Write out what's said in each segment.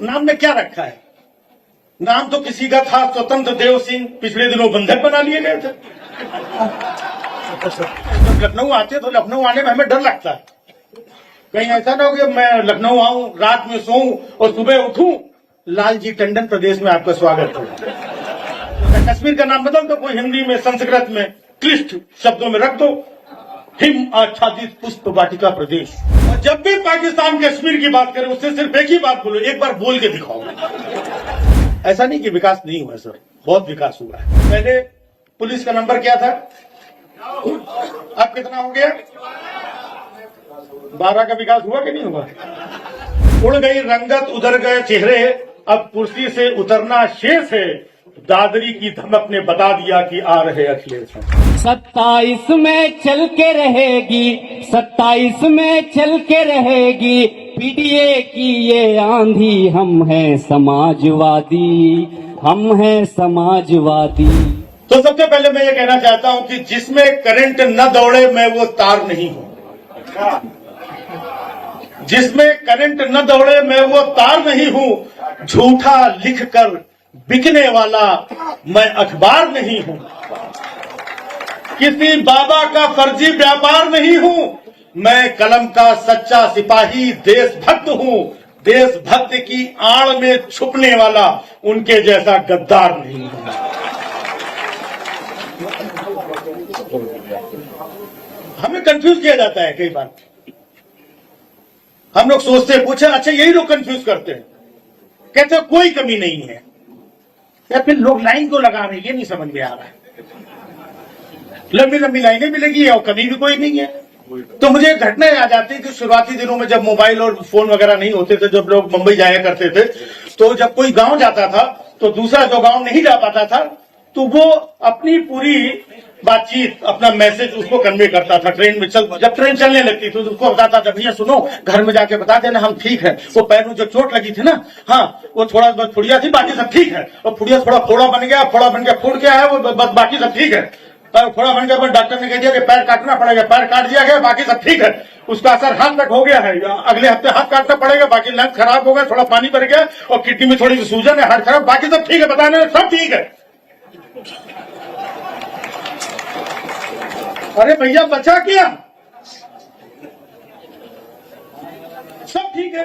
नाम में क्या रखा है? नाम तो किसी का था स्वतंत्र देव सिंह, पिछले दिनों बंधक बना लिए गए थे। जब लखनऊ आते तो लखनऊ आने में हमें डर लगता है, कहीं ऐसा ना हो कि मैं लखनऊ आऊं, रात में सोऊं और सुबह उठूं लालजी टंडन प्रदेश में आपका स्वागत हो। कश्मीर का नाम बदल दो, कोई हिंदी में संस्कृत में क्लिष्ट शब्दों में रख दो, हिम आच्छादित पुष्प वाटिका प्रदेश। और जब भी पाकिस्तान कश्मीर की बात करें उससे सिर्फ एक ही बात बोलो, एक बार बोल के दिखाओ। ऐसा नहीं कि विकास नहीं हुआ सर, बहुत विकास हुआ है। पहले पुलिस का नंबर क्या था, अब कितना हो गया? 12 का विकास हुआ कि नहीं हुआ? उड़ गई रंगत, उधर गए चेहरे, अब कुर्सी से उतरना शेष है। दादरी की धमक ने बता दिया कि आ रहे अखिलेश। 27 में चल के रहेगी, 27 में चल के रहेगी पीडीए की ये आंधी। हम हैं समाजवादी, हम हैं समाजवादी। तो सबसे पहले मैं ये कहना चाहता हूं कि जिसमें करंट न दौड़े मैं वो तार नहीं हूं। जिसमें करंट न दौड़े मैं वो तार नहीं हूं। झूठा लिखकर बिकने वाला मैं अखबार नहीं हूं। किसी बाबा का फर्जी व्यापार नहीं हूं। मैं कलम का सच्चा सिपाही देशभक्त हूं। देशभक्त की आड़ में छुपने वाला उनके जैसा गद्दार नहीं हूं। हमें कंफ्यूज किया जाता है कई बार। हम लोग सोचते हैं, पूछे अच्छा यही लोग कंफ्यूज करते हैं, कहते हैं कोई कमी नहीं है, या फिर लोग लाइन को लगा रहे हैं, ये नहीं समझ में आ रहा है। लंबी लंबी लाइनें भी लगी है और कमी भी कोई नहीं है। तो मुझे एक घटना याद आती है कि शुरुआती दिनों में जब मोबाइल और फोन वगैरह नहीं होते थे, जब लोग मुंबई जाया करते थे, तो जब कोई गांव जाता था तो दूसरा जो गांव नहीं जा पाता था तो वो अपनी पूरी बातचीत, अपना मैसेज उसको कन्वे करता था। ट्रेन में जब ट्रेन चलने लगती थी तो उसको बताता था, भैया सुनो, घर में जाके बता देना हम ठीक है। वो पैर में जो चोट लगी थी ना, हाँ, वो थोड़ा बहुत फुड़िया थी, बाकी सब ठीक है। और फुड़िया थोड़ा फोड़ा बन गया, फोड़ा बन गया, फूट गया है, वो बस बाकी सब ठीक है। पर फोड़ा बन गया, पर डॉक्टर ने कह दिया कि पैर काटना पड़ेगा, पैर काट दिया गया, बाकी सब ठीक है। उसका असर हाथ तक हो गया है, अगले हफ्ते हाथ काटना पड़ेगा, बाकी लंग्स खराब हो गया, थोड़ा पानी भर गया और किडनी में थोड़ी सी सूजन है, हार्ट खराब, बाकी सब ठीक है, बताने सब ठीक है। अरे भैया बचा क्या? सब ठीक है।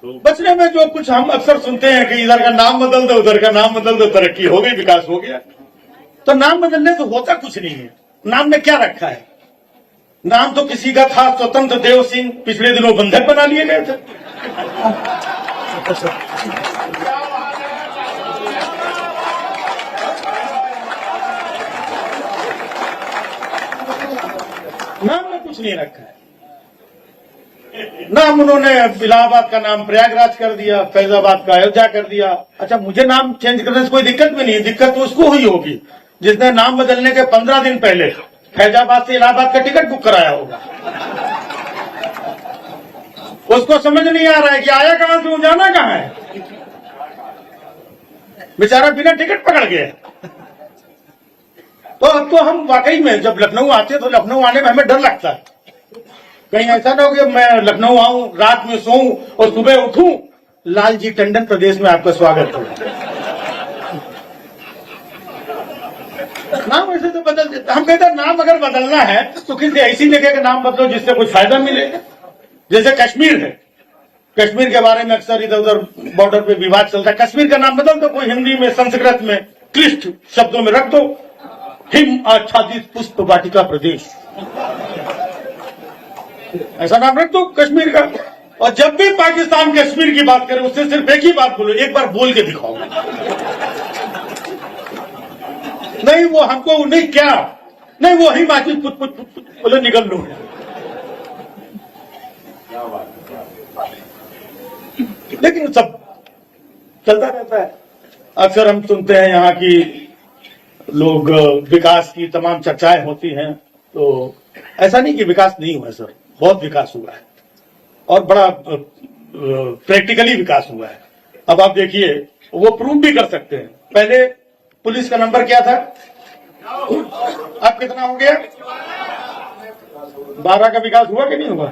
बचने में जो कुछ हम अक्सर सुनते हैं कि इधर का नाम बदल दो, उधर का नाम बदल दो, तरक्की हो गई, विकास हो गया। तो नाम बदलने से होता कुछ नहीं है। नाम में क्या रखा है? नाम तो किसी का था स्वतंत्र देव सिंह, पिछले दिनों बंधक बना लिए गए थे। नाम में कुछ नहीं रखा है। नाम उन्होंने इलाहाबाद का नाम प्रयागराज कर दिया, फैजाबाद का अयोध्या कर दिया। अच्छा, मुझे नाम चेंज करने से कोई दिक्कत भी नहीं है। दिक्कत तो उसको हुई होगी जिसने नाम बदलने के 15 दिन पहले फैजाबाद से इलाहाबाद का टिकट बुक कराया होगा। उसको समझ नहीं आ रहा है कि आया कहां से, जाना कहां है। बेचारा बिना टिकट पकड़ गया। तो अब तो हम वाकई में जब लखनऊ आते तो लखनऊ आने में हमें डर लगता है, कहीं ऐसा ना हो कि मैं लखनऊ आऊं, रात में सोऊं और सुबह उठूं लालजी टंडन प्रदेश में आपका स्वागत हो। नाम वैसे तो बदल देता। हम कहते हैं नाम अगर बदलना है तो किसी ऐसी जगह का नाम बदलो जिससे कुछ फायदा मिले। जैसे कश्मीर है, कश्मीर के बारे में अक्सर इधर उधर बॉर्डर पे विवाद चलता है। कश्मीर का नाम बदल दो, कोई हिंदी में संस्कृत में क्लिष्ट शब्दों में रख दो, हिम आच्छादित पुष्प वाटिका प्रदेश, ऐसा नाम रख दो कश्मीर का। और जब भी पाकिस्तान कश्मीर की बात करें उससे सिर्फ एक ही बात बोलो, एक बार बोल के दिखाओ। नहीं वो हमको नहीं, क्या नहीं, वो ही बाकी पुत पुत पुत बोले निकल लो। लेकिन सब चलता रहता है। अक्सर हम सुनते हैं यहाँ की लोग विकास की तमाम चर्चाएं होती हैं, तो ऐसा नहीं कि विकास नहीं हुआ सर, बहुत विकास हुआ है और बड़ा प्रैक्टिकली विकास हुआ है। अब आप देखिए, वो प्रूव भी कर सकते हैं। पहले पुलिस का नंबर क्या था, अब कितना हो गया? 12 का विकास हुआ कि नहीं हुआ?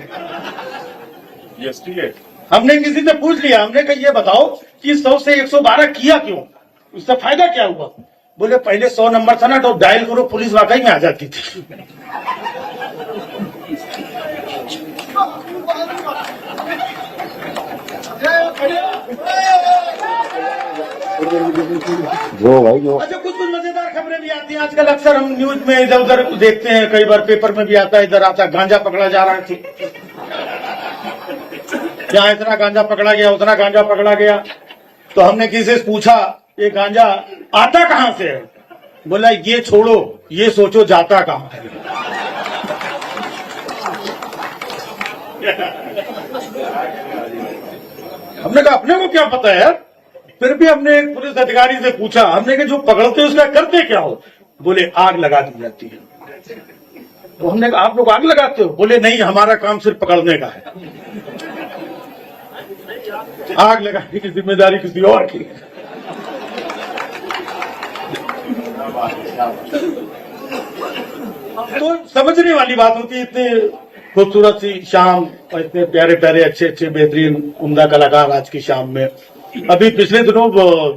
यस, ठीक है। हमने किसी से पूछ लिया, हमने कहा ये बताओ कि 100 से 112 किया क्यों, उससे फायदा क्या हुआ? बोले पहले 100 नंबर था ना, तो डायल करो, पुलिस वाकई में आ जाती थी। जो भाई जो अच्छा, कुछ कुछ मजेदार खबरें भी आती हैं आजकल, अक्सर हम न्यूज में इधर उधर देखते हैं, कई बार पेपर में भी आता है, इधर आता है गांजा पकड़ा जा रहा है, जहां इतना गांजा पकड़ा गया उतना गांजा पकड़ा गया। तो हमने किसी से पूछा ये गांजा आता कहां से है? बोला ये छोड़ो, ये सोचो जाता कहां है। हमने कहा अपने को क्या पता है यार। फिर भी हमने एक पुलिस अधिकारी से पूछा, हमने कहा जो पकड़ते उसका करते क्या हो? बोले आग लगा दी जाती है। तो हमने कहा आप लोग आग लगाते हो? बोले नहीं, हमारा काम सिर्फ पकड़ने का है, आग लगाने की जिम्मेदारी किसी और की। तो समझने वाली बात होती है, इतने खूबसूरत सी शाम और इतने प्यारे प्यारे अच्छे अच्छे बेहतरीन उम्दा कलाकार आज की शाम में। अभी पिछले दिनों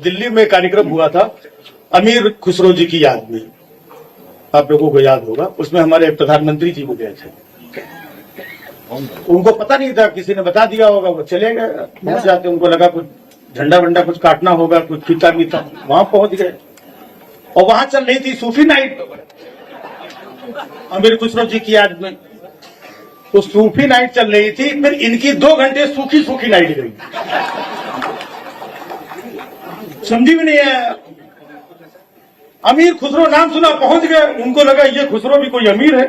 दिल्ली में कार्यक्रम हुआ था अमीर खुसरो जी की याद में, आप लोगों को याद होगा, उसमें हमारे प्रधानमंत्री जी भी गए थे। उनको पता नहीं था, किसी ने बता दिया होगा, वो चले गए, पहुंच जाते, उनको लगा कुछ झंडा वंडा कुछ काटना होगा, कुछ फीता मीता, वहां पहुंच गए। और वहां चल रही थी सूफी नाइट अमीर खुसरो जी की याद में। तो सूफी नाइट चल रही थी, फिर इनकी 2 घंटे सूखी सूखी नाइट गई, समझी भी नहीं है। अमीर खुसरो नाम सुना, पहुंच गए, उनको लगा ये खुसरो भी कोई अमीर है।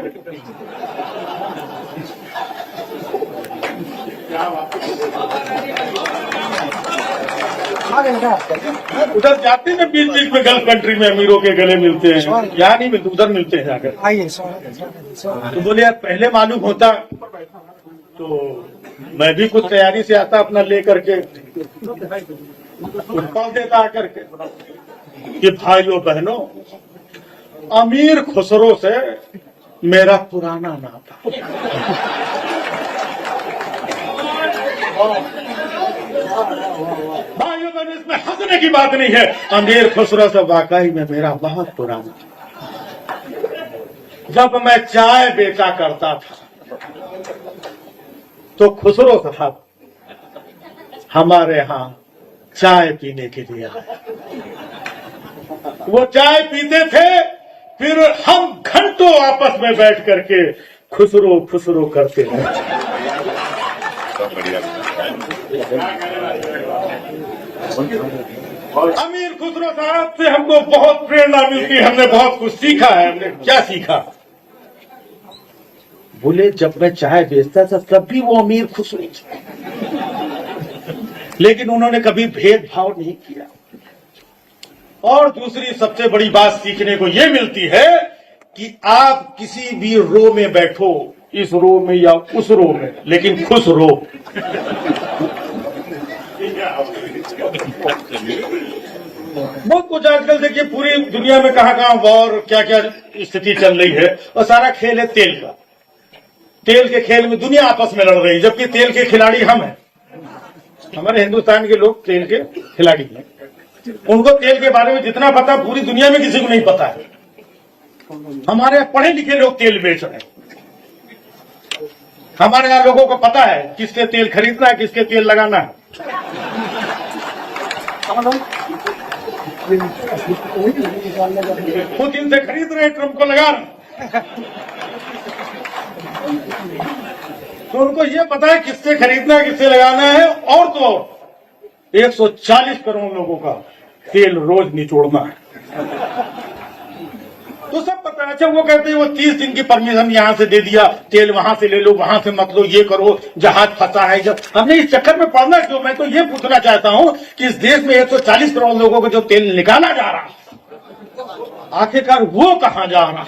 उधर जाते हैं बीच बीच में गल्फ कंट्री में अमीरों के गले मिलते हैं, यहाँ नहीं मिलते, उधर मिलते हैं जाकर। तो बोले यार पहले मालूम होता तो मैं भी कुछ तैयारी से आता अपना ले करके, कॉल देता आकर के कि भाइयों बहनों, अमीर खुसरो से मेरा पुराना नाता। भाइयों बहनों, इसमें हंसने की बात नहीं है, अमीर खुसरो से वाकई में मेरा बहुत पुराना। जब मैं चाय बेचा करता था तो खुसरो साहब हमारे यहाँ चाय पीने के लिए आए। वो चाय पीते थे, फिर हम घंटों आपस में बैठ करके खुसरो खुसरो करते रहे। अमीर खुसरो साहब से हमको बहुत प्रेरणा मिलती है, हमने बहुत कुछ सीखा है। हमने क्या सीखा? बोले जब मैं चाय बेचता था तब भी वो अमीर खुसरो थे, लेकिन उन्होंने कभी भेदभाव नहीं किया। और दूसरी सबसे बड़ी बात सीखने को यह मिलती है कि आप किसी भी रो में बैठो, इस रो में या उस रो में, लेकिन खुश रो। बहुत कुछ आजकल देखिए पूरी दुनिया में कहां कहां वॉर, क्या क्या स्थिति चल रही है, और सारा खेल है तेल का। तेल के खेल में दुनिया आपस में लड़ रही है, जबकि तेल के खिलाड़ी हम हैं। हमारे हिंदुस्तान के लोग तेल के खिलाड़ी हैं, उनको तेल के बारे में जितना पता पूरी दुनिया में किसी को नहीं पता है। हमारे यहाँ पढ़े लिखे लोग तेल बेच रहे हैं। हमारे यहाँ लोगों को पता है किससे तेल खरीदना है, किसके तेल लगाना है। पुतिन से खरीद रहे हैं, ट्रंप को लगा रहे। तो उनको ये पता है किससे खरीदना है, किससे लगाना है। और तो 140 करोड़ लोगों का तेल रोज निचोड़ना है, तो सब पता है। अच्छा, वो कहते हैं वो 30 दिन की परमिशन यहां से दे दिया, तेल वहां से ले लो, वहां से मत लो, ये करो, जहाज फंसा है। जब हमने इस चक्कर में पड़ना क्यों? मैं तो ये पूछना चाहता हूं कि इस देश में 140 करोड़ लोगों को जो तेल निकाला जा रहा है, आखिरकार वो कहां जा रहा है?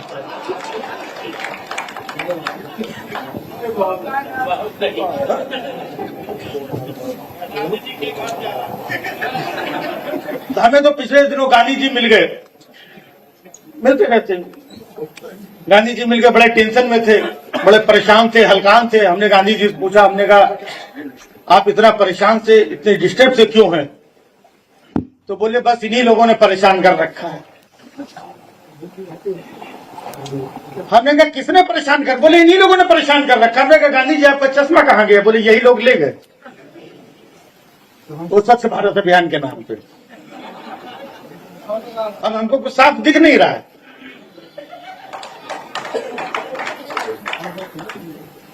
हमें तो पिछले दिनों गांधी जी मिल गए, मिलते रहते। गांधी जी मिलकर बड़े टेंशन में थे, बड़े परेशान थे, हलकान थे। हमने गांधी जी से पूछा, हमने कहा आप इतना परेशान से, इतने डिस्टर्ब से क्यों हैं? तो बोले बस इन्हीं लोगों ने परेशान कर रखा है। हमने कहा किसने परेशान कर? बोले इन्हीं लोगों ने परेशान कर रखा। हमने कहा गांधी जी आपका चश्मा कहां गया? बोले यही लोग ले गए, वो स्वच्छ भारत अभियान के नाम पे। अब हमको कुछ साफ दिख नहीं रहा है।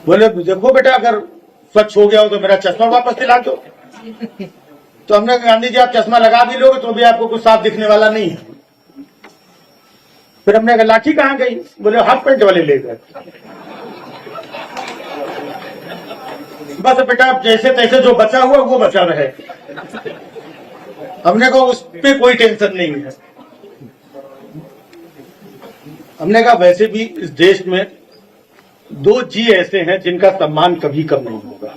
बोले देखो बेटा, अगर स्वच्छ हो गया हो तो मेरा चश्मा वापस दिला दो। तो हमने कहा गांधी जी आप चश्मा लगा भी लोगे तो भी आपको कुछ साफ दिखने वाला नहीं है। फिर हमने कहा लाठी कहां गई? बोले हाफ पैंट वाले ले गए। बस बेटा अब जैसे तैसे जो बचा हुआ वो बचा रहे। हमने कहा उस पे कोई टेंशन नहीं है। हमने कहा वैसे भी इस देश में दो जी ऐसे हैं जिनका सम्मान कभी कम नहीं होगा।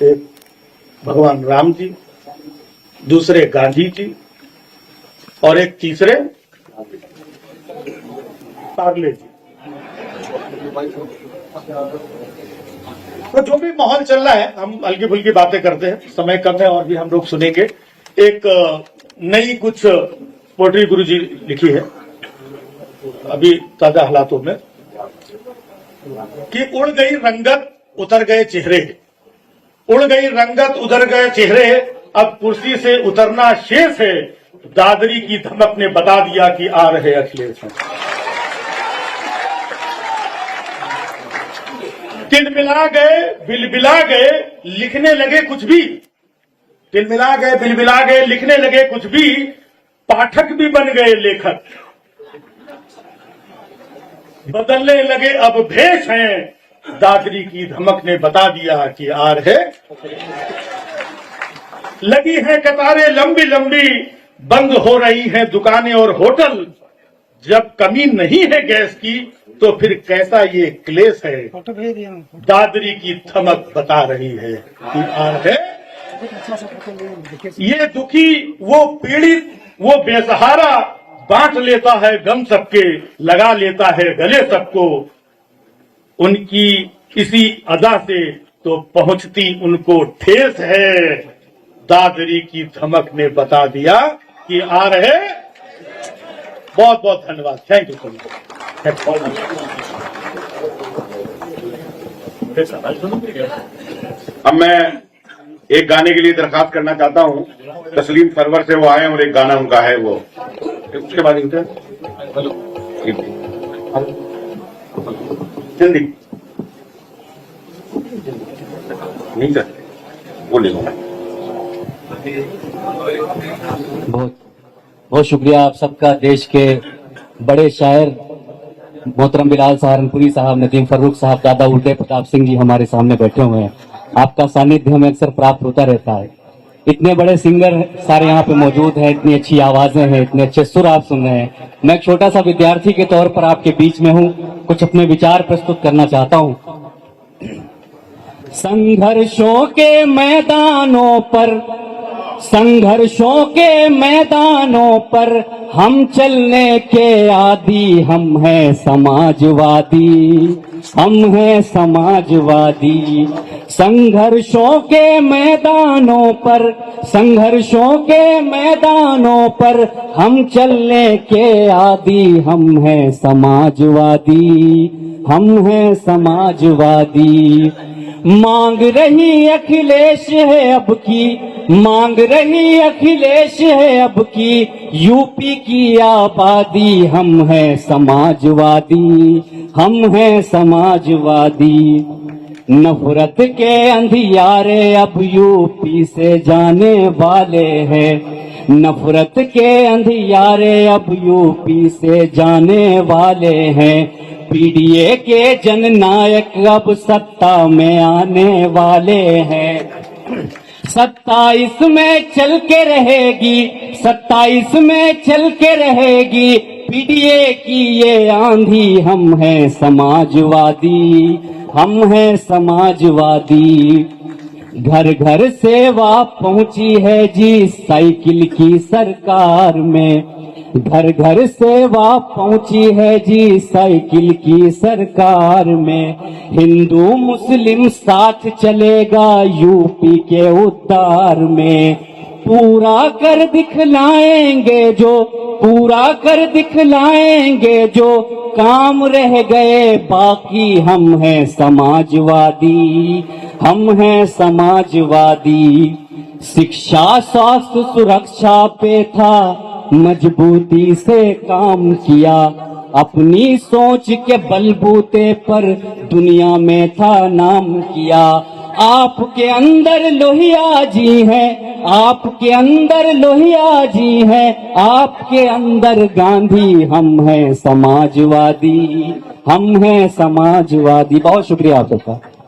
एक भगवान राम जी, दूसरे गांधी जी, और एक तीसरे पार्ले जी। तो जो भी माहौल चल रहा है, हम हल्की फुल्की बातें करते हैं, समय कम है और भी हम लोग सुनेंगे। एक नई कुछ पोट्री गुरु जी लिखी है अभी ताजा हालातों में, कि उड़ गई रंगत उतर गए चेहरे, उड़ गई रंगत उतर गए चेहरे, अब कुर्सी से उतरना शेष है, दादरी की धमक ने बता दिया कि आ रहे अखिलेश हैं। तिलमिला गए बिलबिला गए लिखने लगे कुछ भी, तिलमिला गए बिलबिला गए लिखने लगे कुछ भी, पाठक भी बन गए लेखक, बदलने लगे अब भेष हैं, दादरी की धमक ने बता दिया कि आ रहे। लगी है कतारें लंबी लंबी, बंद हो रही हैं दुकानें और होटल, जब कमी नहीं है गैस की तो फिर कैसा ये क्लेश है, दादरी की धमक बता रही है कि आ रहे। ये दुखी वो पीड़ित वो बेसहारा, बांट लेता है गम सबके, लगा लेता है गले सबको, उनकी किसी अदा से तो पहुंचती उनको ठेस है, दादरी की धमक ने बता दिया कि आ रहे। बहुत बहुत धन्यवाद। Thank you so much. अब मैं एक गाने के लिए दरखास्त करना चाहता हूं। तस्लीम सरवर से वो आए और एक गाना उनका है वो, उसके बाद हिंदी नहीं सर वो लिखूंगा। बहुत बहुत शुक्रिया आप सबका। देश के बड़े शायर मोहतरम बिलाल सहारनपुरी साहब, नदीम फर्रुख साहब, दादा उल्टे प्रताप सिंह जी हमारे सामने बैठे हुए हैं। आपका सानिध्य हमें अक्सर प्राप्त होता रहता है। इतने बड़े सिंगर सारे यहाँ पे मौजूद हैं, इतनी अच्छी आवाजें हैं, इतने अच्छे सुर आप सुन रहे हैं। मैं एक छोटा सा विद्यार्थी के तौर पर आपके बीच में हूँ, कुछ अपने विचार प्रस्तुत करना चाहता हूँ। संघर्षों के मैदानों पर, संघर्षों के मैदानों पर हम चलने के आदी, हम हैं समाजवादी, हम हैं समाजवादी। संघर्षों के मैदानों पर, संघर्षों के मैदानों पर हम चलने के आदी, हम हैं समाजवादी, हम हैं समाजवादी। मांग रही अखिलेश है अब की, मांग रही अखिलेश है अब की यूपी की आबादी, हम हैं समाजवादी, हम हैं समाजवादी। नफरत के अंधियारे अब यूपी से जाने वाले हैं, नफरत के अंधियारे अब यूपी से जाने वाले हैं। पीडीए के जननायक अब सत्ता में आने वाले हैं। 27 में चल के रहेगी, 27 में चल के रहेगी पीडीए की ये आंधी, हम हैं समाजवादी, हम हैं समाजवादी। घर घर सेवा पहुंची है जी साइकिल की सरकार में, घर घर सेवा पहुंची है जी साइकिल की सरकार में। हिंदू मुस्लिम साथ चलेगा यूपी के उद्धार में। पूरा कर दिखलाएंगे जो काम रह गए बाकी। हम हैं समाजवादी। शिक्षा स्वास्थ्य सुरक्षा पे था मजबूती से काम किया। अपनी सोच के बलबूते पर दुनिया में था नाम किया। आपके अंदर लोहिया जी हैं, आपके अंदर लोहिया जी हैं, आपके अंदर गांधी। हम हैं समाजवादी। बहुत शुक्रिया आप सबका।